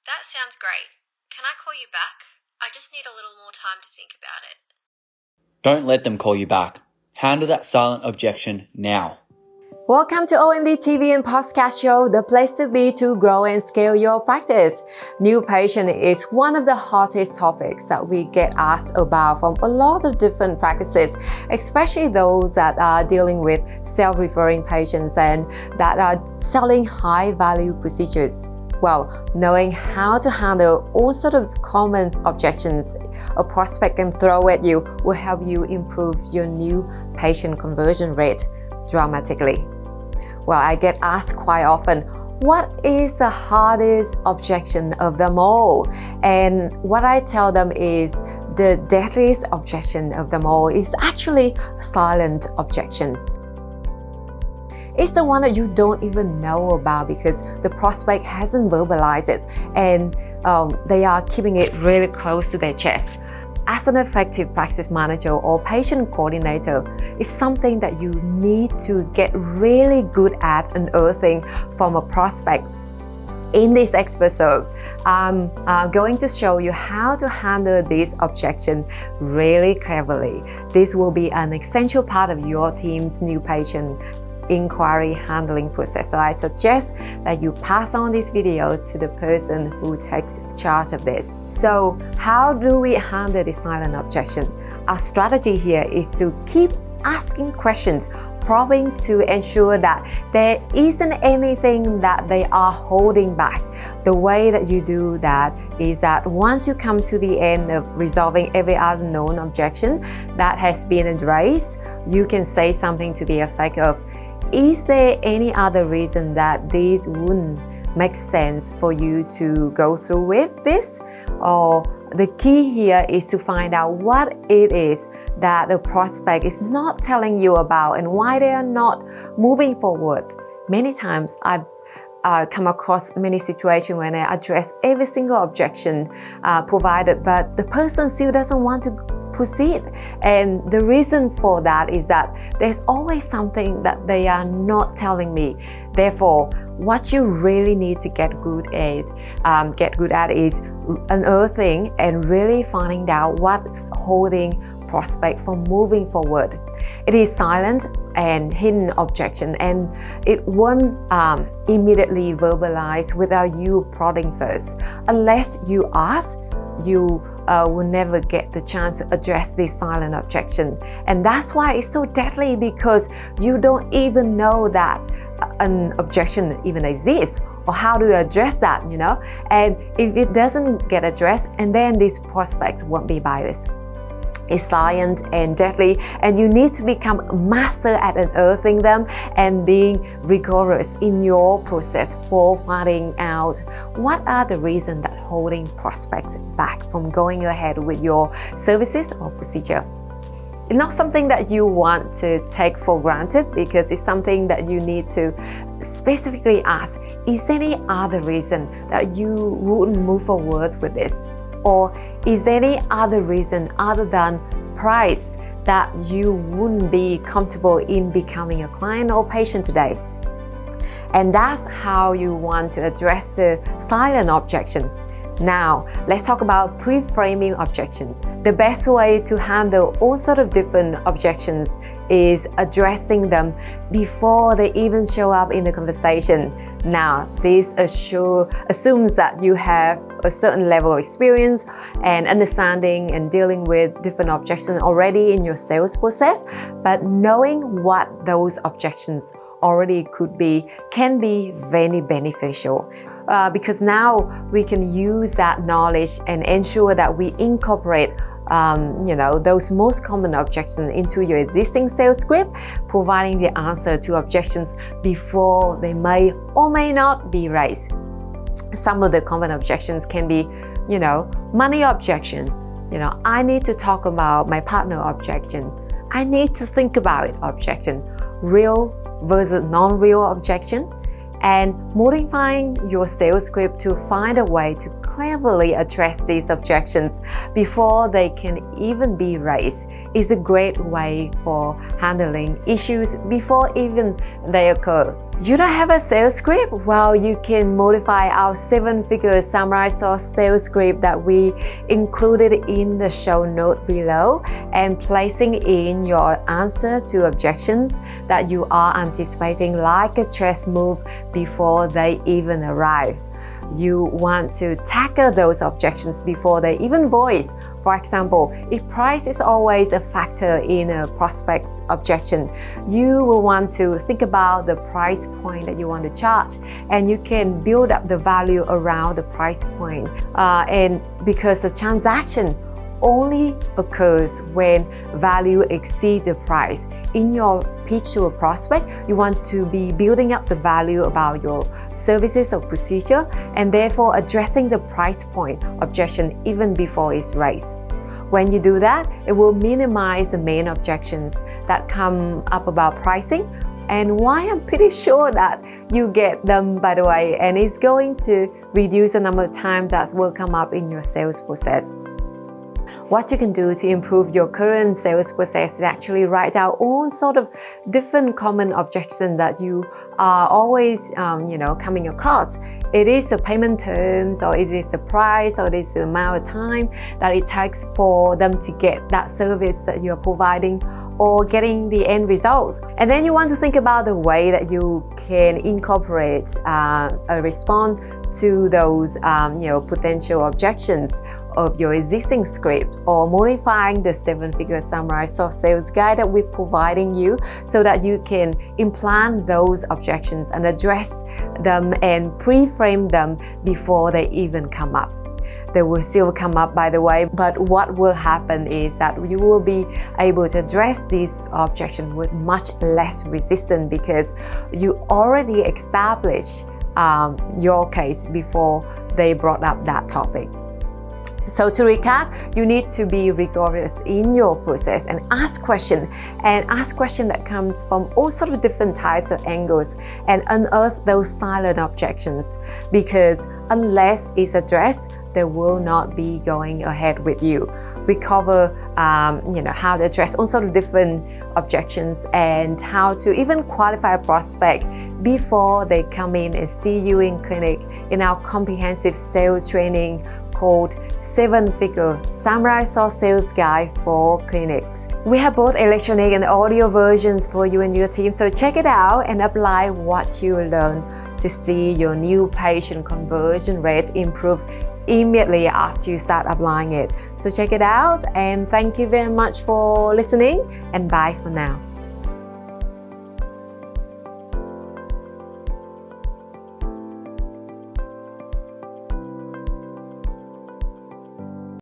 That sounds great. Can I call you back? I just need a little more time to think about it. Don't let them call you back. Handle that silent objection now. Welcome to OMD TV and podcast show, the place to be to grow and scale your practice. New patient is one of the hottest topics that we get asked about from a lot of different practices, especially those that are dealing with self-referring patients and that are selling high-value procedures. Well, knowing how to handle all sort of common objections a prospect can throw at you will help you improve your new patient conversion rate dramatically. Well, I get asked quite often, what is the hardest objection of them all? And what I tell them is the deadliest objection of them all is actually silent objection. It's the one that you don't even know about because the prospect hasn't verbalized it and they are keeping it really close to their chest. As an effective practice manager or patient coordinator, it's something that you need to get really good at unearthing from a prospect. In this episode, I'm going to show you how to handle this objection really cleverly. This will be an essential part of your team's new patient inquiry handling process. So I suggest that you pass on this video to the person who takes charge of this. So how do we handle this silent objection? Our strategy here is to keep asking questions, probing to ensure that there isn't anything that they are holding back. The way that you do that is that once you come to the end of resolving every other known objection that has been addressed, you can say something to the effect of, is there any other reason that this wouldn't make sense for you to go through with this? Or the key here is to find out what it is that the prospect is not telling you about and why they are not moving forward. Many times I've come across many situations when I address every single objection provided, but the person still doesn't want to proceed. And the reason for that is that there's always something that they are not telling me. Therefore, what you really need to get good at is unearthing and really finding out what's holding prospect from moving forward. It is silent and hidden objection, and it won't immediately verbalize without you prodding first. Unless you ask, you will never get the chance to address this silent objection. And that's why it's so deadly, because you don't even know that an objection even exists or how to address that, and if it doesn't get addressed, and then these prospects won't be biased. It's silent and deadly, and you need to become a master at unearthing them and being rigorous in your process for finding out what are the reasons that holding prospects back from going ahead with your services or procedure. It's not something that you want to take for granted, because it's something that you need to specifically ask, is there any other reason that you wouldn't move forward with this? Or is there any other reason other than price that you wouldn't be comfortable in becoming a client or patient today? And that's how you want to address the silent objection. Now, let's talk about pre-framing objections. The best way to handle all sort of different objections is addressing them before they even show up in the conversation. Now, this assumes that you have a certain level of experience and understanding and dealing with different objections already in your sales process, but knowing what those objections already could be can be very beneficial, because now we can use that knowledge and ensure that we incorporate those most common objections into your existing sales script, providing the answer to objections before they may or may not be raised. Some of the common objections can be, money objection, I need to talk about my partner objection, I need to think about it objection, real versus non-real objection, and modifying your sales script to find a way to cleverly address these objections before they can even be raised is a great way for handling issues before even they occur. You don't have a sales script? Well, you can modify our 7-figure samurai sauce sales script that we included in the show note below, and placing in your answer to objections that you are anticipating like a chess move before they even arrive. You want to tackle those objections before they even voice. For example, if price is always a factor in a prospect's objection, you will want to think about the price point that you want to charge, and you can build up the value around the price point. And because the transaction only occurs when value exceeds the price. In your pitch to a prospect, you want to be building up the value about your services or procedure, and therefore addressing the price point objection even before it's raised. When you do that, it will minimize the main objections that come up about pricing, and why I'm pretty sure that you get them, by the way, and it's going to reduce the number of times that will come up in your sales process. What you can do to improve your current sales process is actually write down all sort of different common objections that you are always coming across. It is the payment terms, or it is the price, or it is the amount of time that it takes for them to get that service that you are providing or getting the end results. And then you want to think about the way that you can incorporate a response to those potential objections of your existing script, or modifying the 7-figure samurai sauce sales guide that we're providing you so that you can implant those objections and address them and pre-frame them before they even come up. They will still come up, by the way, but what will happen is that you will be able to address these objections with much less resistance because you already established your case before they brought up that topic. So to recap, you need to be rigorous in your process and ask questions that comes from all sorts of different types of angles, and unearth those silent objections, because unless it's addressed, they will not be going ahead with you. We cover how to address all sorts of different objections and how to even qualify a prospect before they come in and see you in clinic in our comprehensive sales training called 7-Figure Samurai Sauce Sales Guide for Clinics. We have both electronic and audio versions for you and your team, so check it out and apply what you learn to see your new patient conversion rate improve immediately after you start applying it. So check it out, and thank you very much for listening, and bye for now.